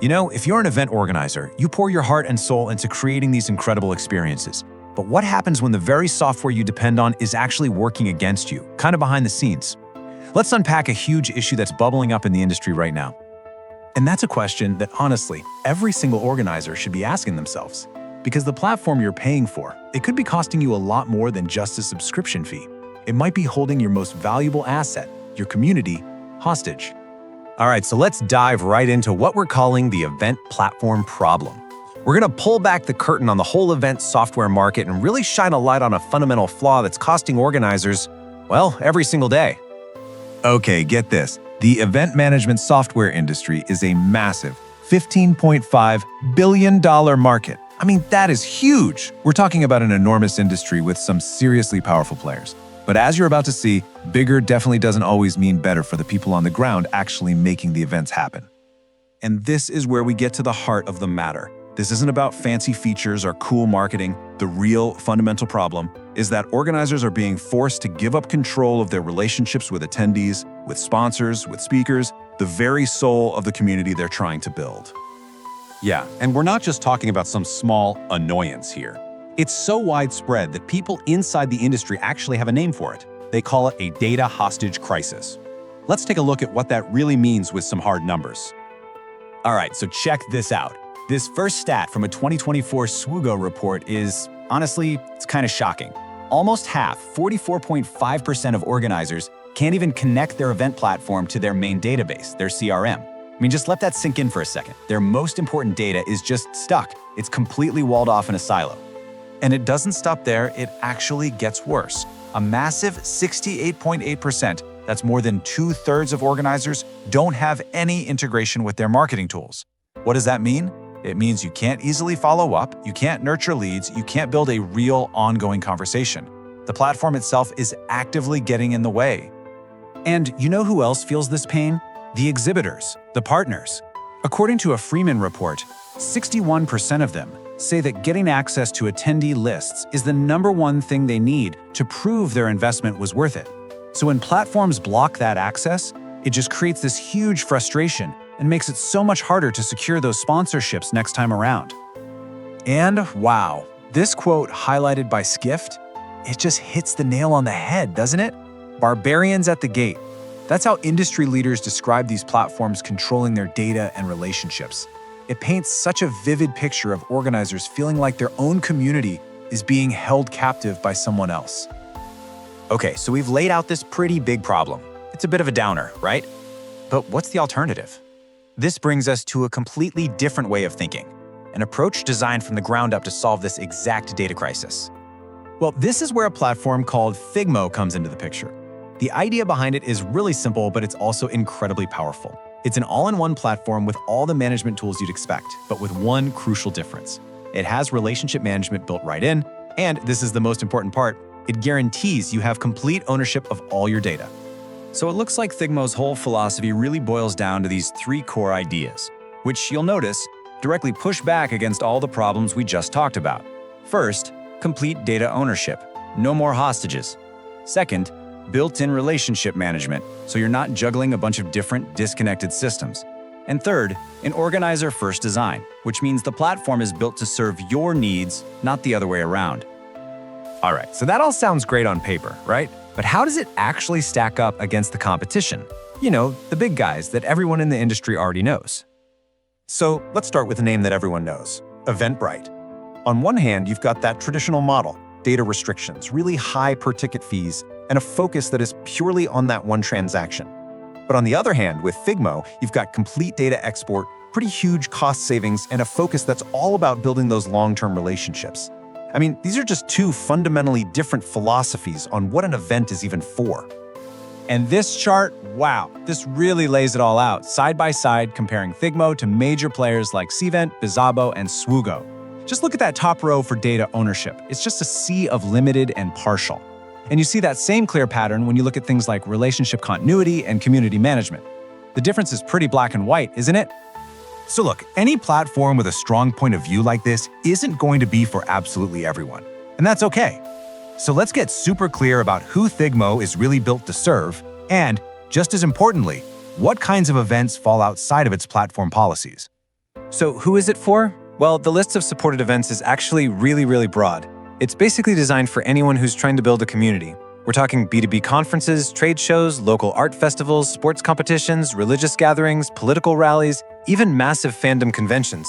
You know, if you're an event organizer, you pour your heart and soul into creating these incredible experiences. But what happens when the very software you depend on is actually working against you, kind of behind the scenes? Let's unpack a huge issue that's bubbling up in the industry right now. And that's a question that, honestly, every single organizer should be asking themselves. Because the platform you're paying for, it could be costing you a lot more than just a subscription fee. It might be holding your most valuable asset, your community, hostage. All right, so let's dive right into what we're calling the event platform problem. We're gonna pull back the curtain on the whole event software market and really shine a light on a fundamental flaw that's costing organizers, well, every single day. Okay, get this. The event management software industry is a massive $15.5 billion market. I mean, that is huge. We're talking about an enormous industry with some seriously powerful players. But as you're about to see, bigger definitely doesn't always mean better for the people on the ground actually making the events happen. And this is where we get to the heart of the matter. This isn't about fancy features or cool marketing. The real fundamental problem is that organizers are being forced to give up control of their relationships with attendees, with sponsors, with speakers, the very soul of the community they're trying to build. Yeah, and we're not just talking about some small annoyance here. It's so widespread that people inside the industry actually have a name for it. They call it a data hostage crisis. Let's take a look at what that really means with some hard numbers. All right, so check this out. This first stat from a 2024 SWOGO report is, honestly, it's kind of shocking. Almost half, 44.5% of organizers can't even connect their event platform to their main database, their CRM. I mean, just let that sink in for a second. Their most important data is just stuck. It's completely walled off in a silo. And it doesn't stop there, it actually gets worse. A massive 68.8%, that's more than 2/3 of organizers, don't have any integration with their marketing tools. What does that mean? It means you can't easily follow up, you can't nurture leads, you can't build a real ongoing conversation. The platform itself is actively getting in the way. And you know who else feels this pain? The exhibitors, the partners. According to a Freeman report, 61% of them say that getting access to attendee lists is the #1 thing they need to prove their investment was worth it. So when platforms block that access, it just creates this huge frustration and makes it so much harder to secure those sponsorships next time around. And wow, this quote highlighted by Skift, it just hits the nail on the head, doesn't it? Barbarians at the gate. That's how industry leaders describe these platforms controlling their data and relationships. It paints such a vivid picture of organizers feeling like their own community is being held captive by someone else. Okay, so we've laid out this pretty big problem. It's a bit of a downer, right? But what's the alternative? This brings us to a completely different way of thinking, an approach designed from the ground up to solve this exact data crisis. Well, this is where a platform called Thigmo comes into the picture. The idea behind it is really simple, but it's also incredibly powerful. It's an all-in-one platform with all the management tools you'd expect, but with one crucial difference. It has relationship management built right in, and this is the most important part, it guarantees you have complete ownership of all your data. So it looks like Thigmo's whole philosophy really boils down to these 3 core ideas, which you'll notice directly push back against all the problems we just talked about. First, complete data ownership. No more hostages. Second, built-in relationship management, so you're not juggling a bunch of different, disconnected systems. And third, an organizer-first design, which means the platform is built to serve your needs, not the other way around. All right, so that all sounds great on paper, right? But how does it actually stack up against the competition? You know, the big guys that everyone in the industry already knows. So let's start with a name that everyone knows, Eventbrite. On one hand, you've got that traditional model, data restrictions, really high per-ticket fees, and a focus that is purely on that one transaction. But on the other hand, with Thigmo, you've got complete data export, pretty huge cost savings, and a focus that's all about building those long-term relationships. I mean, these are just 2 fundamentally different philosophies on what an event is even for. And this chart, wow, this really lays it all out, side by side, comparing Thigmo to major players like Cvent, Bizabo, and SWOGO. Just look at that top row for data ownership. It's just a sea of limited and partial. And you see that same clear pattern when you look at things like relationship continuity and community management. The difference is pretty black and white, isn't it? So look, any platform with a strong point of view like this isn't going to be for absolutely everyone. And that's okay. So let's get super clear about who Thigmo is really built to serve, and, just as importantly, what kinds of events fall outside of its platform policies. So who is it for? Well, the list of supported events is actually really broad. It's basically designed for anyone who's trying to build a community. We're talking B2B conferences, trade shows, local art festivals, sports competitions, religious gatherings, political rallies, even massive fandom conventions.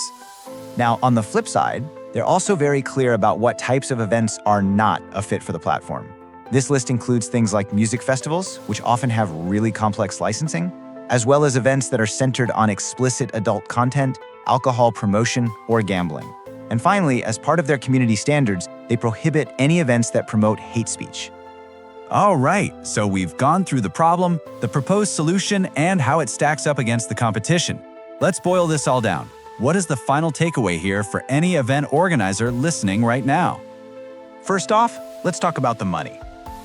Now, on the flip side, they're also very clear about what types of events are not a fit for the platform. This list includes things like music festivals, which often have really complex licensing, as well as events that are centered on explicit adult content, alcohol promotion, or gambling. And finally, as part of their community standards, they prohibit any events that promote hate speech. All right, so we've gone through the problem, the proposed solution, and how it stacks up against the competition. Let's boil this all down. What is the final takeaway here for any event organizer listening right now? First off, let's talk about the money.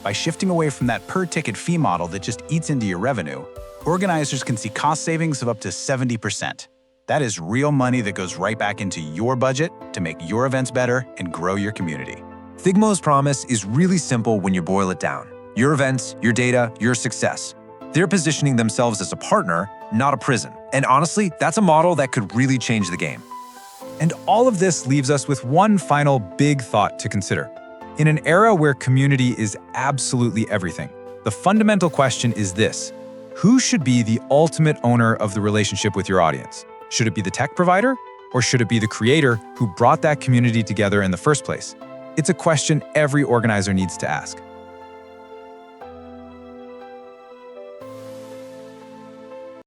By shifting away from that per-ticket fee model that just eats into your revenue, organizers can see cost savings of up to 70%. That is real money that goes right back into your budget to make your events better and grow your community. Thigmo's promise is really simple when you boil it down. Your events, your data, your success. They're positioning themselves as a partner, not a prison. And honestly, that's a model that could really change the game. And all of this leaves us with one final big thought to consider. In an era where community is absolutely everything, the fundamental question is this: who should be the ultimate owner of the relationship with your audience? Should it be the tech provider, or should it be the creator who brought that community together in the first place? It's a question every organizer needs to ask.